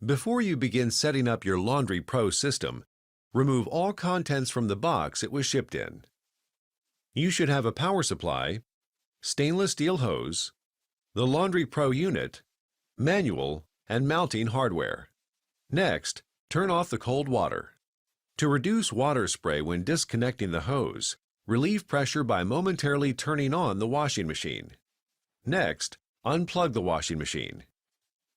Before you begin setting up your Laundry Pro system, remove all contents from the box it was shipped in. You should have a power supply, stainless steel hose, the Laundry Pro unit, manual, and mounting hardware. Next, turn off the cold water. To reduce water spray when disconnecting the hose, relieve pressure by momentarily turning on the washing machine. Next, unplug the washing machine.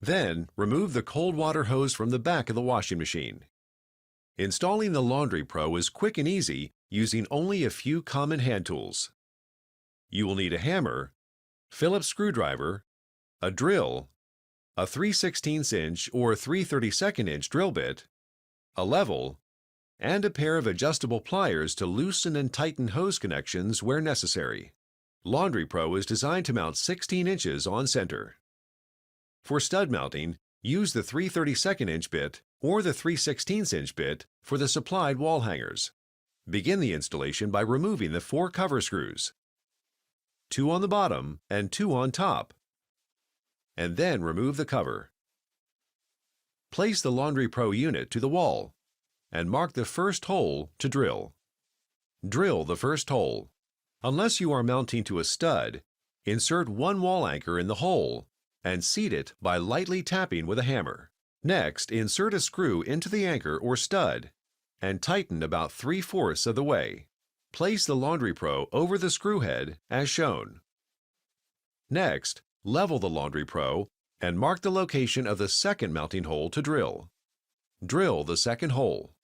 Then, remove the cold water hose from the back of the washing machine. Installing the Laundry Pro is quick and easy using only a few common hand tools. You will need a hammer, Phillips screwdriver, a drill, a 3/16" or 3/32" inch drill bit, a level, and a pair of adjustable pliers to loosen and tighten hose connections where necessary. Laundry Pro is designed to mount 16 inches on center. For stud mounting, use the 3/32" inch bit or the 3/16" inch bit for the supplied wall hangers. Begin the installation by removing the 4 cover screws, 2 on the bottom and 2 on top, and then remove the cover. Place the Laundry Pro unit to the wall and mark the first hole to drill. Drill the first hole. Unless you are mounting to a stud, insert 1 wall anchor in the hole and seat it by lightly tapping with a hammer. Next, insert a screw into the anchor or stud and tighten about 3/4 of the way. Place the Laundry Pro over the screw head as shown. Next, level the Laundry Pro and mark the location of the second mounting hole to drill. Drill the second hole.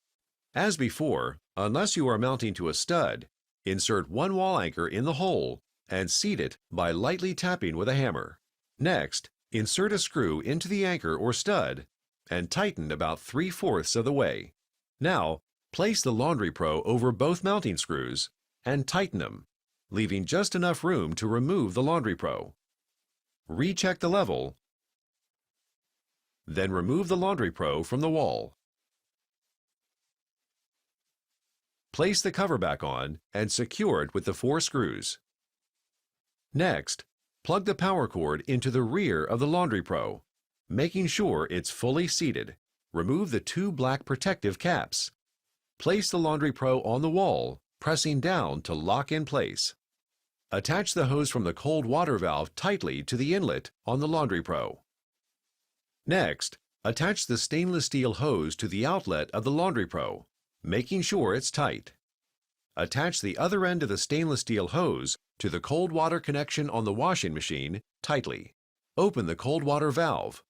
As before, unless you are mounting to a stud, insert 1 wall anchor in the hole and seat it by lightly tapping with a hammer. Next, insert a screw into the anchor or stud and tighten about 3/4 of the way. Now, place the Laundry Pro over both mounting screws and tighten them, leaving just enough room to remove the Laundry Pro. Recheck the level, then remove the Laundry Pro from the wall. Place the cover back on and secure it with the 4 screws. Next, plug the power cord into the rear of the Laundry Pro, making sure it's fully seated. Remove the 2 black protective caps. Place the Laundry Pro on the wall, pressing down to lock in place. Attach the hose from the cold water valve tightly to the inlet on the Laundry Pro. Next, attach the stainless steel hose to the outlet of the Laundry Pro, making sure it's tight. Attach the other end of the stainless steel hose to the cold water connection on the washing machine tightly. Open the cold water valve.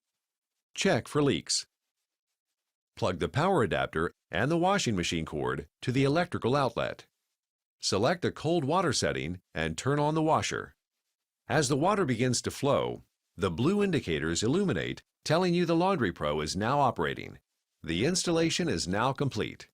Check for leaks. Plug the power adapter and the washing machine cord to the electrical outlet. Select the cold water setting and turn on the washer. As the water begins to flow, the blue indicators illuminate, telling you the Laundry Pro is now operating. The installation is now complete.